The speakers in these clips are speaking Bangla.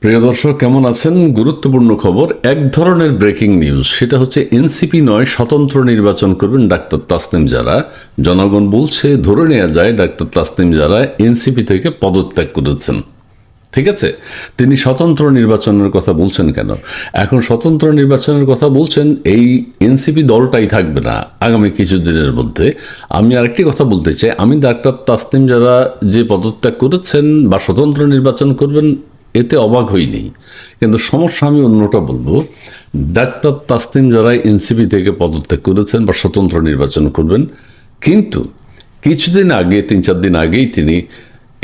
প্রিয় দর্শক, কেমন আছেন? গুরুত্বপূর্ণ খবর, এক ধরনের ব্রেকিং নিউজ। সেটা হচ্ছে এনসিপি নয়, স্বতন্ত্র নির্বাচন করবেন ডাক্তার তাসনিম জারা। জনগণ বলছে, ধরে নেওয়া যায় ডাক্তার তাসনিম জারা এনসিপি থেকে পদত্যাগ করেছেন। ঠিক আছে, তিনি স্বতন্ত্র নির্বাচনের কথা বলছেন কেন? এখন স্বতন্ত্র নির্বাচনের কথা বলছেন, এই এনসিপি দলটাই থাকবে না আগামী কিছুদিনের মধ্যে। আমি আরেকটি কথা বলতে চাই, আমি ডাক্তার তাসনিম জারা যে পদত্যাগ করেছেন বা স্বতন্ত্র নির্বাচন করবেন এতে অবাক হইনি, কিন্তু সমস্যা আমি অন্যটা বলবো। ডাক্তার তাসনিম জারা এনসিপি থেকে পদত্যাগ করেছেন বা স্বতন্ত্র নির্বাচন করবেন, কিন্তু কিছুদিন আগে 3-4 দিন আগেই তিনি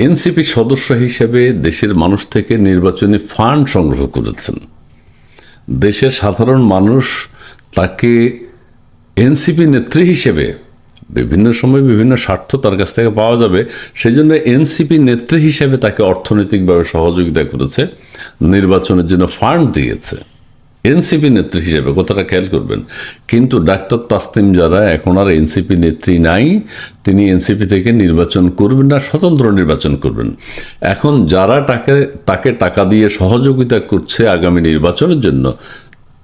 এনসিপির সদস্য হিসেবে দেশের মানুষ থেকে নির্বাচনী ফান্ড সংগ্রহ করেছেন। দেশের সাধারণ মানুষ তাকে এনসিপি নেত্রী হিসেবে বিভিন্ন সময় বিভিন্ন স্বার্থ তার কাছ থেকে পাওয়া যাবে, সেই জন্য এনসিপি নেত্রী হিসেবে তাকে অর্থনৈতিকভাবে সহযোগিতা করেছে, নির্বাচনের জন্য ফান্ড দিয়েছে এনসিপি নেত্রী হিসেবে। কথাটা খেয়াল করবেন। কিন্তু ডাক্তার তাসনিম জারা এখন আর এনসিপি নেত্রী নাই, তিনি এনসিপি থেকে নির্বাচন করবেন না, স্বতন্ত্র নির্বাচন করবেন। এখন যারা তাকে টাকা দিয়ে সহযোগিতা করছে আগামী নির্বাচনের জন্য,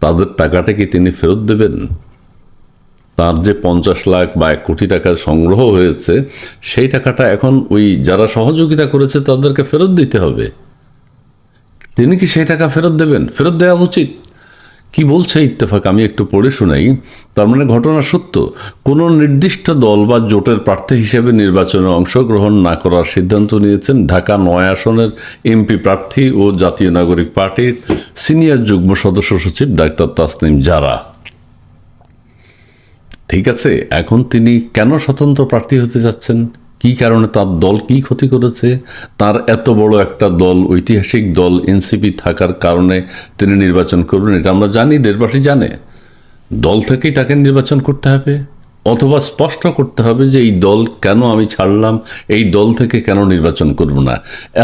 তাদের টাকাটা কি তিনি ফেরত দেবেন? তার যে 50 লাখ বা 1 কোটি টাকা সংগ্রহ হয়েছে, সেই টাকাটা এখন ওই যারা সহযোগিতা করেছে তাদেরকে ফেরত দিতে হবে। তিনি কি সেই টাকা ফেরত দেবেন? ফেরত দেওয়া উচিত। কি বলছে ইত্তেফাক, আমি একটু পড়ে শোনাই। তার মানে ঘটনা সত্য, কোনো নির্দিষ্ট দল বা জোটের প্রার্থী হিসেবে নির্বাচনে অংশগ্রহণ না করার সিদ্ধান্ত নিয়েছেন ঢাকা 9 আসনের এমপি প্রার্থী ও জাতীয় নাগরিক পার্টির সিনিয়র যুগ্ম সদস্য সচিব ডাক্তার তাসনিম জারা। ঠিক আছে, এখন তিনি কেন স্বতন্ত্র প্রার্থী হতে যাচ্ছেন? কি কারণে? তার দল কি ক্ষতি করেছে? তার এত বড় একটা দল, ঐতিহাসিক দল এনসিপি থাকার কারণে তিনি নির্বাচন করবেন, এটা আমরা জানি, দেশবাসী জানে। দল থেকেই তাকে নির্বাচন করতে হবে, অথবা স্পষ্ট করতে হবে যে এই দল কেন আমি ছাড়লাম, এই দল থেকে কেন নির্বাচন করব না।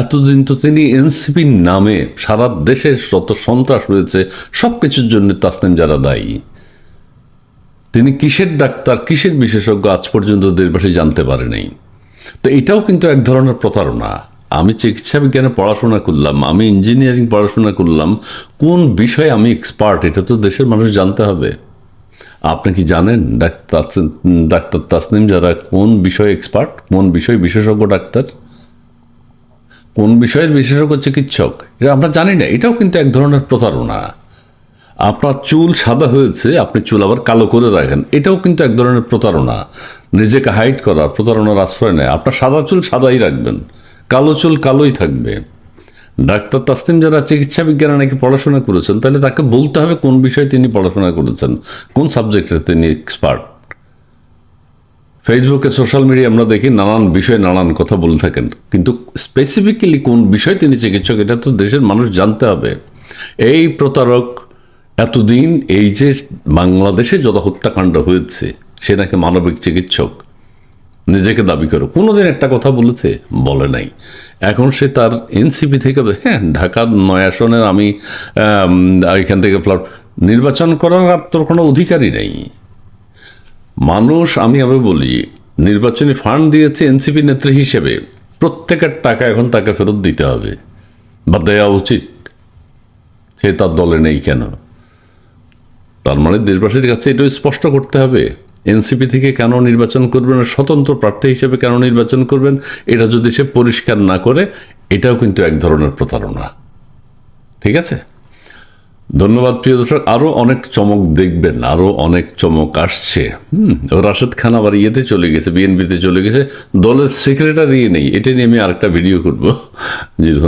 এতদিন তো তিনি এনসিপির নামে সারা দেশের যত সন্ত্রাস হয়েছে সব কিছুর জন্য তাসনিম জারা দায়ী। তিনি কিসের ডাক্তার, কিসের বিশেষজ্ঞ, আজ পর্যন্ত দেশবাসী জানতে পারে নাই। তো এটাও কিন্তু এক ধরনের প্রতারণা। আমি চিকিৎসা বিজ্ঞানে পড়াশোনা করলাম, আমি ইঞ্জিনিয়ারিং পড়াশোনা করলাম, কোন বিষয়ে আমি এক্সপার্ট এটা তো দেশের মানুষ জানতে হবে। আপনি কি জানেন ডাক্তার তাসনিম জারা কোন বিষয়ে এক্সপার্ট, কোন বিষয়ে বিশেষজ্ঞ ডাক্তার, কোন বিষয়ের বিশেষজ্ঞ চিকিৎসক? এটা আমরা জানি না। এটাও কিন্তু এক ধরনের প্রতারণা। আপনার চুল সাদা হয়েছে, আপনি চুল আবার কালো করে রাখেন, এটাও কিন্তু এক ধরনের প্রতারণা। নিজেকে হাইড করা, প্রতারণার আশ্রয় নেয়। আপনার সাদা চুল সাদাই রাখবেন, কালো চুল কালোই থাকবে। ডাক্তার তাসনিম যারা চিকিৎসা বিজ্ঞানে নাকি পড়াশোনা করেছেন, তাহলে তাকে বলতে হবে কোন বিষয়ে তিনি পড়াশোনা করেছেন, কোন সাবজেক্টে তিনি এক্সপার্ট। ফেসবুকে, সোশ্যাল মিডিয়া আমরা দেখি নানান বিষয়ে নানান কথা বলে থাকেন, কিন্তু স্পেসিফিক্যালি কোন বিষয়ে তিনি চিকিৎসক এটা তো দেশের মানুষ জানতে হবে। এই প্রতারক এতদিন এই যে বাংলাদেশে যত হত্যাকাণ্ড হয়েছে, সে নাকি মানবিক চিকিৎসক নিজেকে দাবি করে, কোনোদিন একটা কথা বলেছে? বলে নাই। এখন সে তার এনসিপি থেকে, হ্যাঁ, ঢাকার 9 আসনের আমি এখান থেকে নির্বাচন করার আর তোর কোনো অধিকারই নেই। মানুষ, আমি আবার বলি, নির্বাচনী ফান্ড দিয়েছে এনসিপি নেত্রী হিসেবে, প্রত্যেকের টাকা এখন তাকে ফেরত দিতে হবে বা দেওয়া উচিত। সে তার দলে নেই কেন? তার মানে দেশবাসীর কাছে এটাও স্পষ্ট করতে হবে, এনসিপি থেকে কেন নির্বাচন করবেন, স্বতন্ত্র প্রার্থী হিসেবে কেন নির্বাচন করবেন। এটা যদি সে পরিষ্কার না করে, এটাও কিন্তু এক ধরনের প্রতারণা। ঠিক আছে, ধন্যবাদ প্রিয় দর্শক। আরও অনেক চমক দেখবেন, আরও অনেক চমক আসছে। রাশেদ খান আবার ইয়েতে চলে গেছে, বিএনপিতে চলে গেছে, দলের সেক্রেটারি নেই। এটা নিয়ে আমি আরেকটা ভিডিও করবো। জি, ধন্যবাদ।